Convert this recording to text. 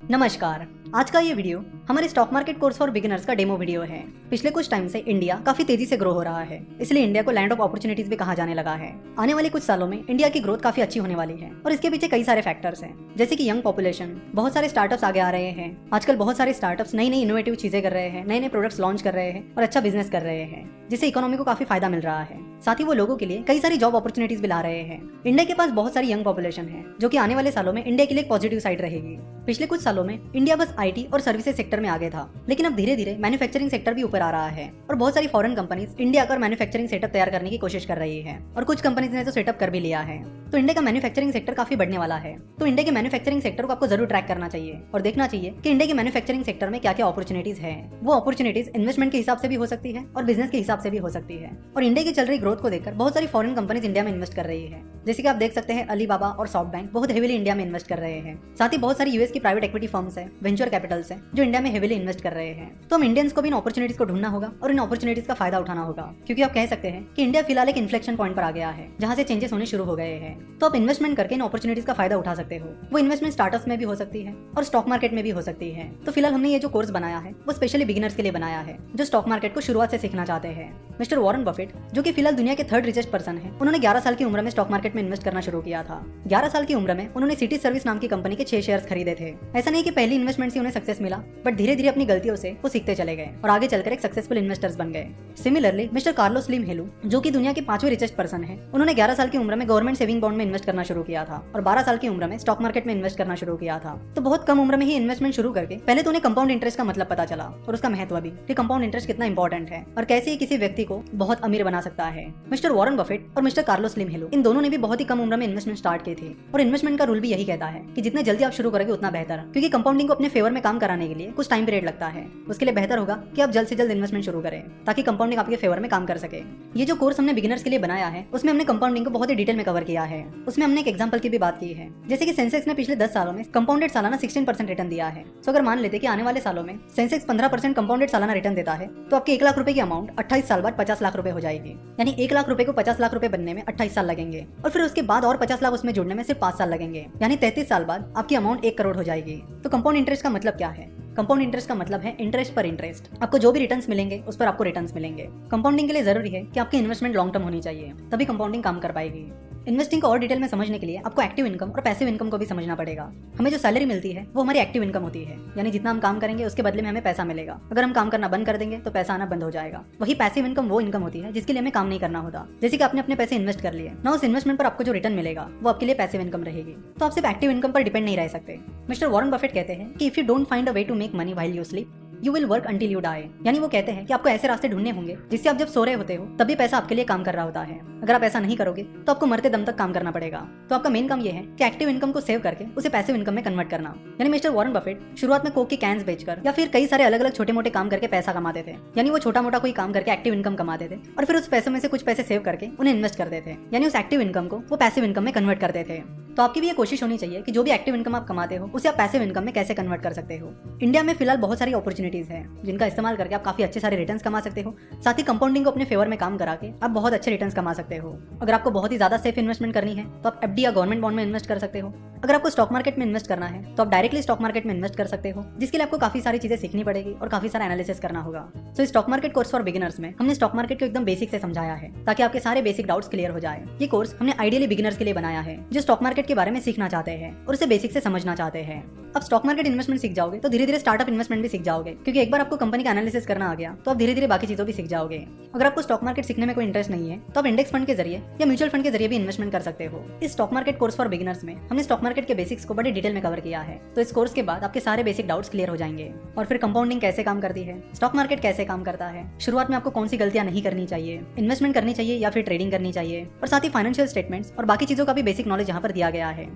नमस्कार। आज का ये वीडियो हमारे stock market course for beginners का डेमो वीडियो है। पिछले कुछ टाइम से इंडिया काफी तेजी से ग्रो हो रहा है, इसलिए इंडिया को लैंड ऑफ अपॉर्चुनिटीज भी कहा जाने लगा है। आने वाले कुछ सालों में इंडिया की ग्रोथ काफी अच्छी होने वाली है और इसके पीछे कई सारे फैक्टर्स हैं, जैसे कि यंग पॉपुलेशन, बहुत सारे स्टार्टअप्स आगे आ रहे हैं। आजकल बहुत सारे स्टार्टअप्स नई नई इनोवेटिव चीजें कर रहे हैं, नए नए प्रोडक्ट्स लॉन्च कर रहे हैं और अच्छा बिजनेस कर रहे हैं, जिससे इकोनॉमी को काफी फायदा मिल रहा है। साथ ही वो लोगों के लिए कई सारी जॉब अपॉर्चुनिटीज भी ला रहे हैं। इंडिया के पास बहुत सारी यंग पॉपुलेशन है, जो कि आने वाले सालों में इंडिया के लिए एक पॉजिटिव साइड रहेगी। पिछले कुछ सालों में इंडिया बस आईटी और सर्विसेज सेक्टर में आगे था, लेकिन अब धीरे धीरे मैन्युफैक्चरिंग सेक्टर भी ऊपर आ रहा है और बहुत सारी फॉरेन कंपनीज इंडिया का मैन्युफैक्चरिंग सेटअप तैयार करने की कोशिश कर रही है और कुछ कंपनीज ने तो सेटअप कर भी लिया है। तो इंडिया का मैन्युफैक्चरिंग सेक्टर काफी बढ़ने वाला है। तो इंडिया के मैन्युफैक्चरिंग सेक्टर को आपको जरूर ट्रैक करना चाहिए और देखना चाहिए कि इंडिया के मैन्युफैक्चरिंग सेक्टर में क्या क्या अपॉर्चुनिटीज है। वो अपॉर्चुनिटीज इन्वेस्टमेंट के हिसाब से भी हो सकती है और बिजनेस के हिसाब से भी हो सकती है। और इंडिया की चल रही ग्रोथ को देखकर बहुत सारी फॉरेन कंपनीज इंडिया में इन्वेस्ट कर रही है, जैसे कि आप देख सकते हैं अलीबाबा और सॉफ्ट बैंक बहुत हेवीली इंडिया में इन्वेस्ट कर रहे हैं। साथ ही बहुत सारी यूएस की प्राइवेट इक्विटी फर्म्स है, वेंचर कैपिटल्स है, जो इंडिया में हेवीली इन्वेस्ट कर रहे हैं। तो हम इंडियंस को भी इन अपॉर्चुनिटीज को ढूंढना होगा और इन अपॉर्चुनिटीज का फायदा उठाना होगा, क्योंकि आप कह सकते हैं कि इंडिया फिलहाल एक इन्फ्लेक्शन पॉइंट पर आ गया है, जहां से चेंजेस होने शुरू हो गए हैं। तो आप इन्वेस्टमेंट करके इन अपॉर्चुनिटीज का फायदा उठा सकते हो। वो इन्वेस्टमेंट स्टार्टअप्स में भी हो सकती है और स्टॉक मार्केट में भी हो सकती है। तो फिलहाल हमने ये जो कोर्स बनाया है वो स्पेशली बिगिनर्स के लिए बनाया है, जो स्टॉक मार्केट को शुरुआत से सीखना चाहते हैं। मिस्टर वॉरेन बफेट, जो कि फिलहाल दुनिया के थर्ड रिचेस्ट पर्सन है, उन्होंने 11 साल की उम्र में स्टॉक मार्केट में इन्वेस्ट करना शुरू किया था। 11 साल की उम्र में उन्होंने सिटी सर्विस नाम की कंपनी के 6 शेयर्स खरीदे थे। ऐसा नहीं कि पहली इन्वेस्टमेंट से उन्हें सक्सेस मिला, बट धीरे धीरे अपनी गलतियों से वो सीखते चले गए और आगे चलकर एक सक्सेसफुल इन्वेस्टर्स बन गए। सिमिलरली मिस्टर कार्लोस स्लिम हेलू, जो कि दुनिया के 5वें रिचेस्ट पर्सन है, उन्होंने 11 साल की उम्र में गवर्नमेंट सेविंग बॉन्ड में इन्वेस्ट करना शुरू किया था और 12 साल की उम्र में स्टॉक मार्केट में इन्वेस्ट करना शुरू किया था। तो बहुत कम उम्र में ही इन्वेस्टमेंट शुरू करके पहले तो उन्हें कंपाउंड इंटरेस्ट का मतलब पता चला और उसका महत्व भी, कि कंपाउंड इंटरेस्ट कितना इंपॉर्टेंट है और कैसे किसी व्यक्ति को बहुत अमीर बना सकता है। मिस्टर वॉरेन बफेट और मिस्टर कार्लोस स्लिम हेलू, इन दोनों ने भी बहुत ही कम उम्र में इन्वेस्टमेंट स्टार्ट की थी और इन्वेस्टमेंट का रूल भी यही कहता है कि जितने जल्दी आप शुरू करोगे उतना बेहतर, क्योंकि कंपाउंडिंग को अपने फेवर में काम कराने के लिए कुछ टाइम पीरियड लगता है। उसके लिए बेहतर होगा कि आप जल्द से जल्द इन्वेस्टमेंट शुरू करें, ताकि कंपाउंडिंग आपके फेवर में काम कर सके। ये जो कोर्स हमने बिगिनर्स के लिए बनाया है, उसमें हमने कंपाउंडिंग को बहुत ही डिटेल में कवर किया है। उसमें हमने एक एग्जांपल की भी बात की है, जैसे कि सेंसेक्स ने पिछले 10 सालों में कंपाउंडेड सालाना 16% रिटर्न दिया है। तो अगर मान लेते कि आने वाले सालों में सेंसेक्स 15% कंपाउंडेड सालाना रिटर्न देता है, तो आपके 1 लाख रुपए की अमाउंट 28 साल बाद 50 लाख रुपए हो जाएगी। यानी 1 लाख रुपए को 50 लाख रुपए बनने में 28 साल लगेंगे और फिर उसके बाद और 50 लाख उसमें जुड़ने में सिर्फ 5 साल लगेंगे। यानी 33 साल बाद आपकी अमाउंट 1 करोड़ हो जाएगी। तो कंपाउंड इंटरेस्ट का मतलब क्या है? कंपाउंड इंटरेस्ट का मतलब है इंटरेस्ट पर इंटरेस्ट। आपको जो भी रिटर्न्स मिलेंगे उस पर आपको रिटर्न्स मिलेंगे। कंपाउंडिंग के लिए जरूरी है कि आपकी इन्वेस्टमेंट लॉन्ग टर्म होनी चाहिए, तभी कंपाउंडिंग काम कर पाएगी। इन्वेस्टिंग को और डिटेल में समझने के लिए आपको एक्टिव इनकम और पैसिव इनकम को भी समझना पड़ेगा। हमें जो सैलरी मिलती है वो हमारी एक्टिव इनकम होती है, यानी जितना हम काम करेंगे उसके बदले में हमें पैसा मिलेगा। अगर हम काम करना बंद कर देंगे तो पैसा आना बंद हो जाएगा। वही पैसिव इनकम वो इनकम होती है जिसके लिए हमें काम नहीं करना होता, जैसे कि आपने अपने पैसे इन्वेस्ट कर लिए ना, उस इन्वेस्टमेंट पर आपको जो रिटर्न मिलेगा वो आपके लिए पैसिव इनकम रहेगी। तो आप सिर्फ एक्टिव इनकम पर डिपेंड नहीं रह सकते। मिस्टर वॉरेन बफेट कहते हैं कि if you don't find a way to make money while you sleep, you will work until you die. यानी वो कहते हैं कि आपको ऐसे रास्ते ढूंढने होंगे जिससे आप जब सो रहे होते हो तभी पैसा आपके लिए काम कर रहा होता है। अगर आप ऐसा नहीं करोगे तो आपको मरते दम तक काम करना पड़ेगा। तो आपका मेन काम ये है कि एक्टिव इनकम को सेव करके उसे पैसिव इनकम में कन्वर्ट करना। यानी मिस्टर वॉरेन बफेट शुरुआत में कोक की कैंस बेचकर या फिर कई सारे अलग अलग छोटे मोटे काम करके पैसा कमाते थे। यानी वो छोटा मोटा कोई काम करके एक्टिव इनकम कमाते थे और फिर उस पैसों में से कुछ पैसे सेव करके उन्हें इन्वेस्ट करते थे। यानी उस एक्टिव इनकम को वो पैसिव इनकम में कन्वर्ट करते थे। तो आपकी भी ये कोशिश होनी चाहिए कि जो भी एक्टिव इनकम आप कमाते हो उसे आप पैसिव इनकम में कैसे कन्वर्ट कर सकते हो। इंडिया में फिलहाल बहुत सारी अपॉर्चुनिटीज हैं जिनका इस्तेमाल करके आप काफी अच्छे सारे रिटर्न्स कमा सकते हो। साथ ही कंपाउंडिंग को अपने फेवर में काम करा के आप बहुत अच्छे रिटर्न्स कमा सकते हो। अगर आपको बहुत ही ज्यादा सेफ इन्वेस्टमेंट करनी है तो आप एफडी या गवर्नमेंट बॉन्ड में इन्वेस्ट कर सकते हो। अगर आपको स्टॉक मार्केट में इन्वेस्ट करना है तो आप डायरेक्टली स्टॉक मार्केट में इन्वेस्ट कर सकते हो, जिसके लिए आपको काफी सारी चीजें सीखनी पड़ेगी और काफी सारा एनालिसिस करना होगा। तो stock market course for beginners में हमने स्टॉक मार्केट को एकदम बेसिक से समझाया है, ताकि आपके सारे बेसिक डाउट्स क्लियर हो जाए। ये कोर्स हमने आइडियली बिगिनर्स के लिए बनाया है, जो स्टॉक मार्केट के बारे में सीखना चाहते हैं और उसे बेसिक से समझना चाहते हैं। अब स्टॉक मार्केट इन्वेस्टमेंट सीख जाओगे तो धीरे धीरे स्टार्टअप इन्वेस्टमेंट भी सीख जाओगे, क्योंकि एक बार आपको कंपनी का एनालिसिस करना आ गया तो आप धीरे धीरे बाकी चीजों भी सीख जाओगे। अगर आपको स्टॉक मार्केट सीखने में कोई इंटरेस्ट नहीं है तो आप इंडेक्स फंड के जरिए या म्यूचुअल फंड के जरिए भी इन्वेस्टमेंट कर सकते हो। इस stock market course for beginners में हमने स्टॉक मार्केट के बेसिक्स को बड़े डिटेल में कवर किया है। तो इस कोर्स के बाद आपके सारे बेसिक डाउट्स क्लियर हो जाएंगे और फिर कंपाउंडिंग कैसे काम करती है, स्टॉक मार्केट कैसे काम करता है, शुरुआत में आपको कौन सी गलतियां नहीं करनी चाहिए, इन्वेस्टमेंट करनी चाहिए या फिर ट्रेडिंग करनी चाहिए, और साथ ही फाइनेंशियल स्टेटमेंट्स और बाकी चीजों का भी बेसिक नॉलेज यहाँ पर दिया गया है।